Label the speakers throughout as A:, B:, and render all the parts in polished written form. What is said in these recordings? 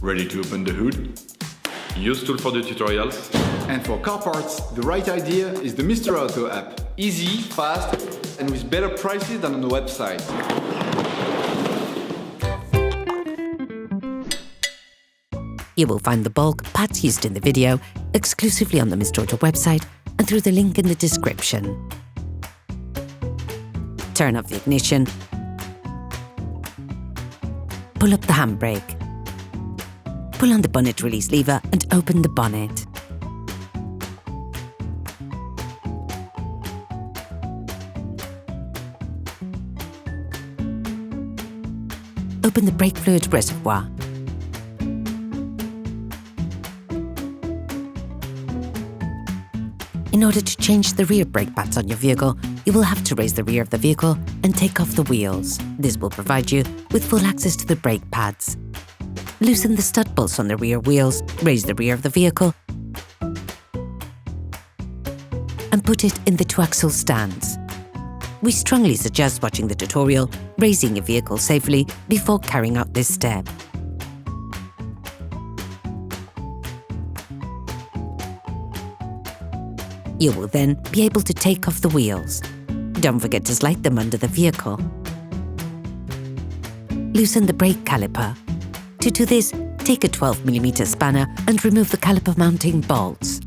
A: Ready to open the hood? UseTool for the tutorials.
B: And for car parts, the right idea is the Mr. Auto app. Easy, fast, and with better prices than on the website.
C: You will find the bulk pads used in the video exclusively on the Mr. Auto website and through the link in the description. Turn off the ignition. Pull up the handbrake. Pull on the bonnet release lever and open the bonnet. Open the brake fluid reservoir. In order to change the rear brake pads on your vehicle, you will have to raise the rear of the vehicle and take off the wheels. This will provide you with full access to the brake pads. Loosen the stud bolts on the rear wheels, raise the rear of the vehicle, and put it in the two-axle stands. We strongly suggest watching the tutorial, raising your vehicle safely before carrying out this step. You will then be able to take off the wheels. Don't forget to slide them under the vehicle. Loosen the brake caliper. To do this, take a 12mm spanner and remove the caliper mounting bolts.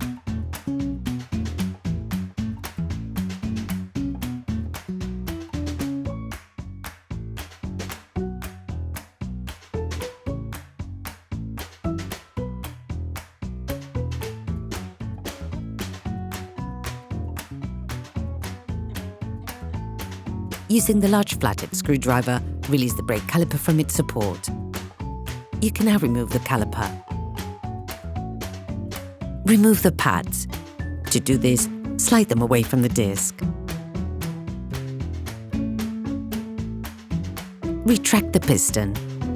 C: Using the large flathead screwdriver, release the brake caliper from its support. You can now remove the caliper. Remove the pads. To do this, slide them away from the disc. Retract the piston.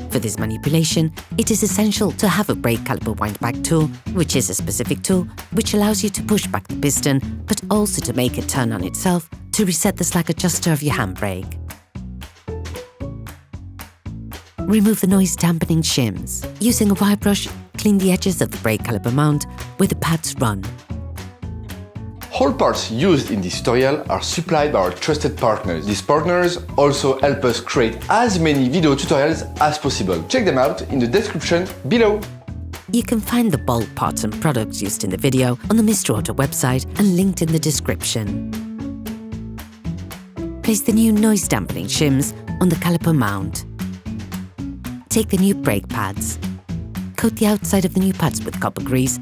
C: For this manipulation, it is essential to have a brake caliper windback tool, which is a specific tool which allows you to push back the piston, but also to make it turn on itself to reset the slack adjuster of your handbrake. Remove the noise dampening shims. Using a wire brush, clean the edges of the brake caliper mount where the pads run.
D: All parts used in this tutorial are supplied by our trusted partners. These partners also help us create as many video tutorials as possible. Check them out in the description below.
C: You can find the bulk parts and products used in the video on the Mr. Auto website and linked in the description. Place the new noise dampening shims on the caliper mount. Take the new brake pads. Coat the outside of the new pads with copper grease.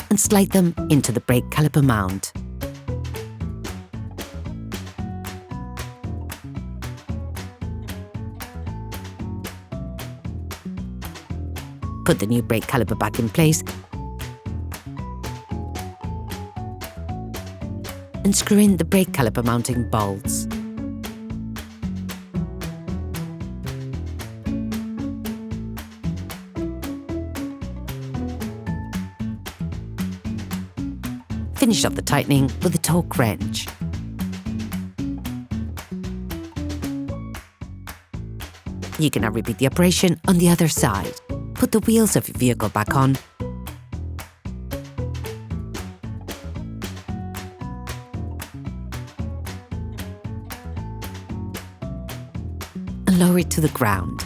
C: And slide them into the brake caliper mount. Put the new brake caliper back in place and screw in the brake caliper mounting bolts. Finish off the tightening with a torque wrench. You can now repeat the operation on the other side. Put the wheels of your vehicle back on . And lower it to the ground.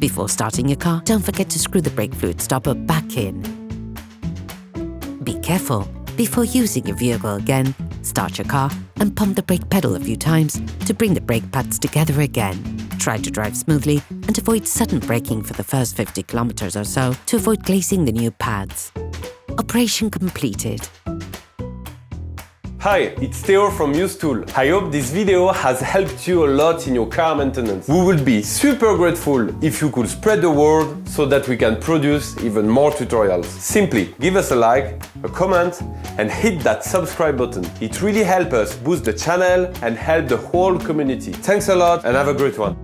C: Before starting your car, don't forget to screw the brake fluid stopper back in. Be careful. Before using your vehicle again, start your car and pump the brake pedal a few times to bring the brake pads together again. Try to drive smoothly and avoid sudden braking for the first 50 kilometers or so to avoid glazing the new pads. Operation completed.
E: Hi, it's Theo from UseTool. I hope this video has helped you a lot in your car maintenance. We would be super grateful if you could spread the word so that we can produce even more tutorials. Simply give us a like, a comment, and hit that subscribe button. It really helps us boost the channel and help the whole community. Thanks a lot and have a great one.